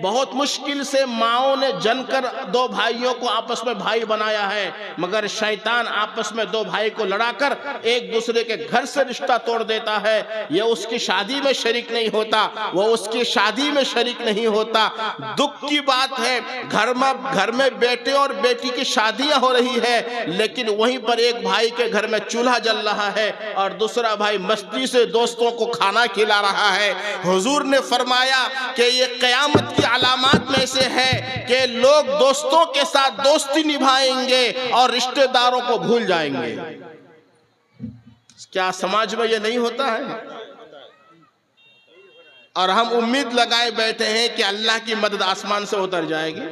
बहुत मुश्किल से माओ ने जनकर दो भाइयों को आपस में भाई बनाया है, मगर शैतान आपस में दो भाई को लड़ाकर एक दूसरे के घर से रिश्ता तोड़ देता है। ये उसकी शादी में शरीक नहीं होता, वो उसकी शादी में शरीक नहीं होता। दुख की बात है, घर में बेटे और बेटी की शादियां हो रही है, लेकिन वहीं पर एक भाई के घर में चूल्हा जल रहा है और दूसरा भाई मस्ती से दोस्तों को खाना खिला रहा है। हुजूर ने फरमाया कि ये क़यामत की अलामत में से है कि लोग दोस्तों के साथ दोस्ती निभाएंगे और रिश्तेदारों को भूल जाएंगे। क्या समाज में ये नहीं होता है? और हम उम्मीद लगाए बैठे हैं कि अल्लाह की मदद आसमान से उतर जाएगी।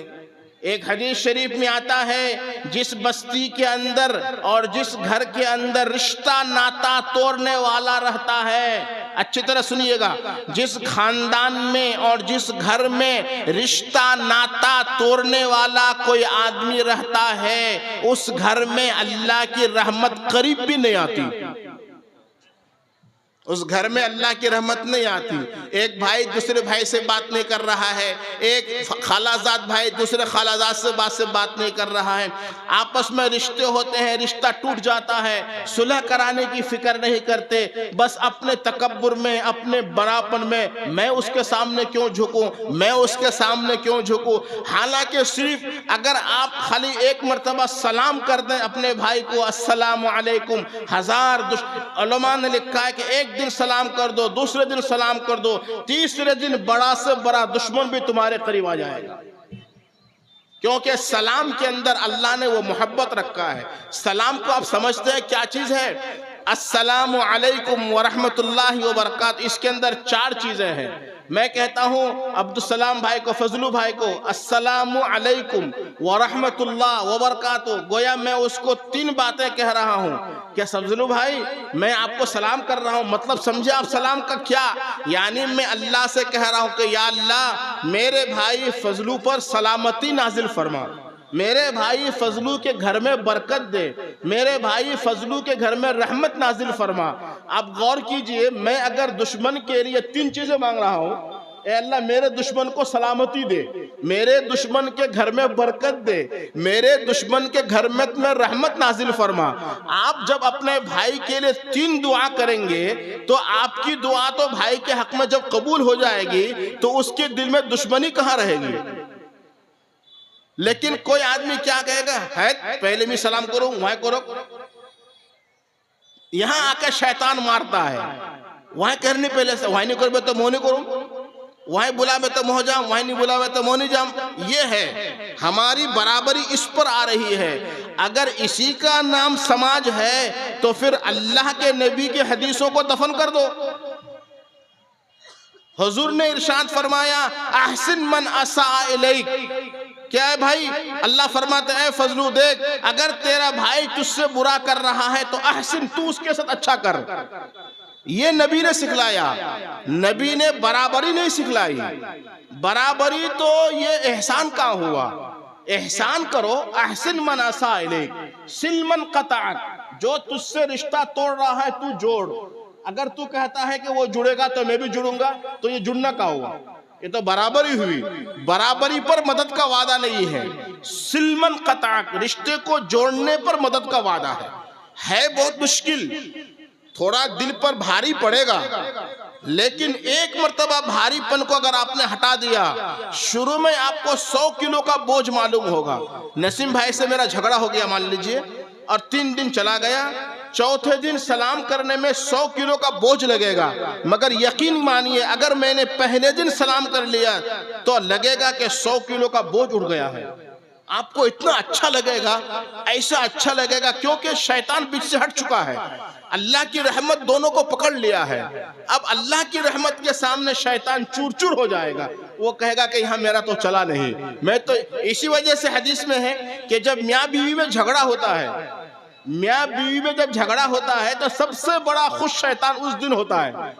एक हदीस शरीफ में आता है, जिस बस्ती के अंदर और जिस घर के अंदर रिश्ता नाता तोड़ने वाला रहता है, अच्छी तरह सुनिएगा, जिस खानदान में और जिस घर में रिश्ता नाता तोड़ने वाला कोई आदमी रहता है, उस घर में अल्लाह की रहमत करीब भी नहीं आती। उस घर में अल्लाह की रहमत नहीं आती। एक भाई दूसरे भाई से बात नहीं कर रहा है, एक खालाजाद भाई दूसरे खालाजाद से बात नहीं कर रहा है, आपस में रिश्ते होते हैं, रिश्ता टूट जाता है, सुलह कराने की फिक्र नहीं करते, बस अपने तकब्बुर में, अपने बड़ापन में, मैं उसके सामने क्यों झुकूं, मैं उसके सामने क्यों झुकूं। हालांकि सिर्फ अगर आप खाली एक मरतबा सलाम कर दें अपने भाई को, अस्सलामु अलैकुम, हजार उलमा ने लिखा है कि एक दिन सलाम कर दो, दूसरे दिन सलाम कर दो, तीसरे दिन बड़ा से बड़ा दुश्मन भी तुम्हारे करीब आ जाएगा। क्योंकि सलाम के अंदर अल्लाह ने वो मोहब्बत रखा है। सलाम को आप समझते हैं क्या चीज है? अस्सलामु अलैकुम व रहमतुल्लाहि व बरकात, इसके अंदर चार चीजें हैं। मैं कहता हूं अब्दुल सलाम भाई को, फजलू भाई को, अस्सलामु अलैकुम व रहमतुल्लाह व बरकातुहू, गोया मैं उसको तीन बातें कह रहा हूं। क्या फजलू भाई, मैं आपको सलाम कर रहा हूं, मतलब समझे आप सलाम का क्या? यानी मैं अल्लाह से कह रहा हूं कि या अल्लाह, मेरे भाई फजलू पर सलामती नाजिल फरमा, मेरे भाई फजलू के घर में बरकत दे, मेरे भाई फजलू के घर में रहमत नाजिल फरमा। आप गौर कीजिए, मैं अगर दुश्मन के लिए तीन चीजें मांग रहा हूं, ए अल्लाह मेरे दुश्मन को सलामती दे, मेरे दुश्मन के घर में बरकत दे, मेरे दुश्मन के घर में रहमत नाजिल फरमा। आप जब अपने भाई के लिए तीन दुआ करेंगे तो आपकी दुआ तो भाई के हक में जब कबूल हो जाएगी तो उसके दिल में दुश्मनी कहां रहेगी। लेकिन कोई आदमी क्या कहेगा, है पहले भी सलाम करो, वहां करो, यहां आकर शैतान मारता है, वहां करने पहले से, वहां नहीं करो तो मोह नहीं करो, वहां बुलावे तो मोह जाम, वहां नहीं बुलावे तो मोह नहीं जाम। ये है हमारी बराबरी, इस पर आ रही है। अगर इसी का नाम समाज है तो फिर अल्लाह के नबी के हदीसों को दफन कर दो। हुजूर ने इरशाद फरमाया, अहसिन मन असा इलैक। क्या है भाई? अल्लाह फरमाते हैं, फजलू देख, अगर तेरा भाई तुझसे बुरा कर रहा है तो अहसिन, तू उसके साथ अच्छा कर। ये नबी ने सिखलाया, नबी ने बराबरी नहीं सिखलाई। बराबरी तो ये एहसान का हुआ, एहसान करो, अहसिन मन असा इलैक, सिल मन क़तअक, जो तुझसे रिश्ता तोड़ रहा है तू जोड़। अगर तू कहता है कि वो जुड़ेगा तो मैं भी जुड़ूंगा, तो ये जुड़ना का हुआ, ये तो बराबरी हुई। बराबरी पर मदद का वादा नहीं है, सिलमन क़तअक, रिश्ते को जोड़ने पर मदद का वादा है बहुत मुश्किल, थोड़ा दिल पर भारी पड़ेगा, लेकिन एक मर्तबा भारीपन को अगर आपने हटा दिया, शुरू में आपको 100 किलो का बोझ मालूम होगा। नसीम भाई से मेरा झगड़ा हो गया मान लीजिए, और 3 दिन चला गया, चौथे दिन सलाम करने में 100 किलो का बोझ लगेगा, मगर यकीन मानिए अगर मैंने पहले दिन सलाम कर लिया तो लगेगा कि 100 किलो का बोझ उड़ गया है। आपको इतना अच्छा लगेगा, ऐसा अच्छा लगेगा, क्योंकि शैतान बीच से हट चुका है, अल्लाह की रहमत दोनों को पकड़ लिया है। अब अल्लाह की रहमत के सामने शैतान चूर चूर हो जाएगा, वो कहेगा कि यहाँ मेरा तो चला नहीं। मैं तो इसी वजह से हदीस में है कि जब मियाँ बीवी में झगड़ा होता है, मियाँ बीवी में जब झगड़ा होता है तो सबसे बड़ा खुश शैतान उस दिन होता है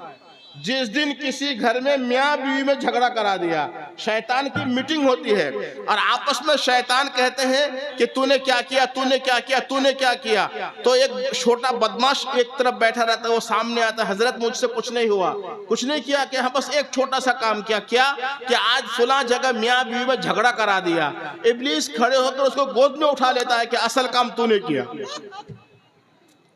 जिस दिन किसी घर में मियाँ बीवी में झगड़ा करा दिया, शैतान की मीटिंग होती है और आपस में शैतान कहते हैं कि तूने क्या किया, तूने क्या किया, तूने क्या किया। तो एक छोटा बदमाश एक तरफ बैठा रहता है, वो सामने आता है, हजरत मुझसे कुछ नहीं हुआ, कुछ नहीं किया, कि हाँ बस एक छोटा सा काम किया, क्या कि आज फुला जगह मियाँ बीवी में झगड़ा करा दिया। इब्लीस खड़े होकर उसको गोद में उठा लेता है कि असल काम तूने किया,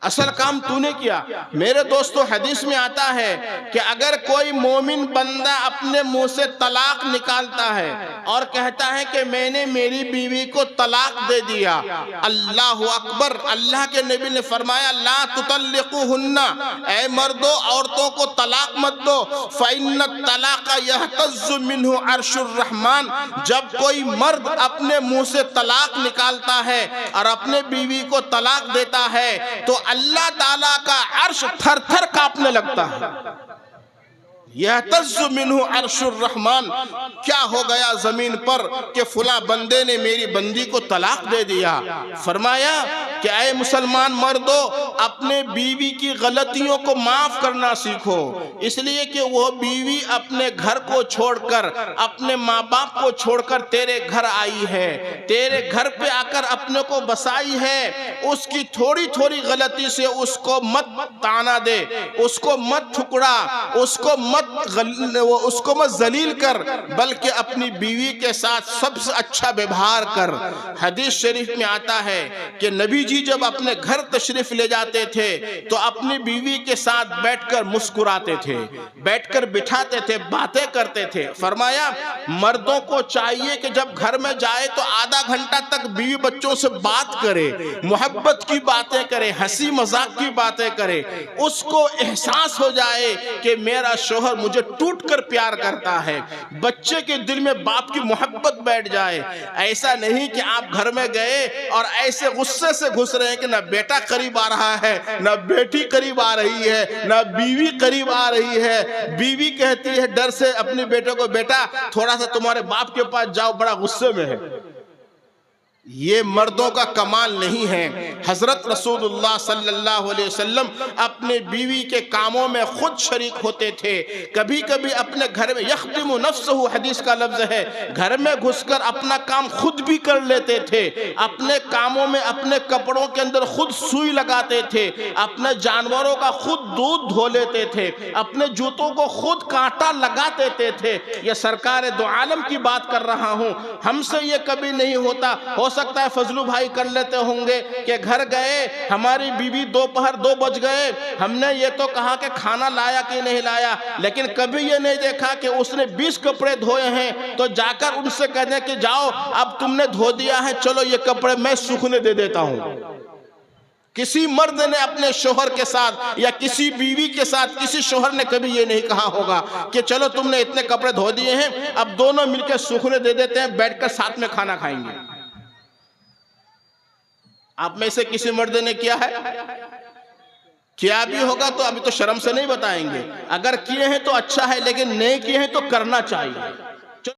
असल काम तूने किया। मेरे दोस्तों, हदीस में आता है कि अगर कोई मोमिन बंदा अपने मुंह से तलाक निकालता है और कहता है कि मैंने मेरी बीवी को तलाक दे दिया, अल्लाह अकबर, अल्लाह के नबी ने फरमाया ला तुतल्लिकुहुन्ना, ऐ मर्दो औरतों को तलाक मत दो, फइन्न तलाक यहतज़्ज़ु मिन्हु अर्शुर रहमान। जब कोई मर्द अपने मुंह से तलाक निकालता है और अपने बीवी को तलाक देता है तो अल्लाह ताला का अर्श थर थर कांपने लगता है। यहतज़्ज़ु मिन्हु अर्शुर रहमान, क्या हो गया जमीन पर कि फुला बंदे ने मेरी बंदी को तलाक दे दिया। फरमाया कि ऐ मुसलमान मर्दो, अपने बीवी की गलतियों को माफ करना सीखो, इसलिए कि वो बीवी अपने घर को छोड़कर, अपने माँ बाप को छोड़कर तेरे घर आई है, तेरे घर पे आकर अपने को बसाई है। उसकी थोड़ी थोड़ी गलती से उसको मत ताना दे, उसको मत ठुकरा, उसको मत जलील कर, बल्कि अपनी बीवी के साथ सबसे अच्छा व्यवहार कर। हदीस शरीफ में आता है कि नबी जी जब अपने घर तशरीफ ले जाते थे तो अपनी बीवी के साथ बैठकर मुस्कुराते थे, बैठकर बिठाते थे, बातें करते थे। फरमाया मर्दों को चाहिए कि जब घर में जाए तो आधा घंटा तक बीवी बच्चों से बात करे, मोहब्बत की बातें करे, हंसी मजाक की बातें करे, उसको एहसास हो जाए कि मेरा शोहर मुझे टूट कर प्यार करता है, बच्चे के दिल में बाप की मोहब्बत बैठ जाए। ऐसा नहीं कि आप घर में गए और ऐसे गुस्से से घुस रहे हैं कि ना बेटा करीब आ रहा है, ना बेटी करीब आ रही है, ना बीवी करीब आ रही है। बीवी कहती है डर से अपने बेटे को, बेटा थोड़ा सा तुम्हारे बाप के पास जाओ, बड़ा गुस्से में है। ये मर्दों का कमाल नहीं है। हजरत रसूलुल्लाह सल्लल्लाहु अलैहि वसल्लम अपने बीवी के कामों में खुद शरीक होते थे। कभी कभी अपने घर में यख्दिमु नफ्सहु, हदीस का लफ्ज है, घर में घुसकर अपना काम खुद भी कर लेते थे। अपने कामों में अपने कपड़ों के अंदर खुद सुई लगाते थे, अपने जानवरों का खुद दूध धो लेते थे, अपने जूतों को खुद कांटा लगा देते थे। यह सरकार दो आलम की बात कर रहा हूँ, हमसे ये कभी नहीं होता। हो सकता है फजलू भाई कर लेते होंगे कि घर गए, हमारी बीवी दोपहर 2 बज गए, हमने ये तो कहा कि खाना लाया कि नहीं लाया, लेकिन कभी ये नहीं देखा कि उसने 20 कपड़े धोए हैं तो जाकर उनसे कहने कि जाओ अब तुमने धो दिया है, चलो ये कपड़े मैं सूखने दे देता हूं। किसी मर्द ने अपने शोहर के साथ या किसी बीवी के साथ, किसी शोहर ने कभी ये नहीं कहा होगा कि चलो तुमने इतने कपड़े धो दिए हैं, अब दोनों मिलकर सूखने दे देते हैं, बैठकर साथ में खाना खाएंगे। आप में से किसी मर्द ने किया है? किया भी होगा तो अभी तो शर्म से नहीं बताएंगे, अगर किए हैं तो अच्छा है, लेकिन नहीं किए हैं तो करना चाहिए।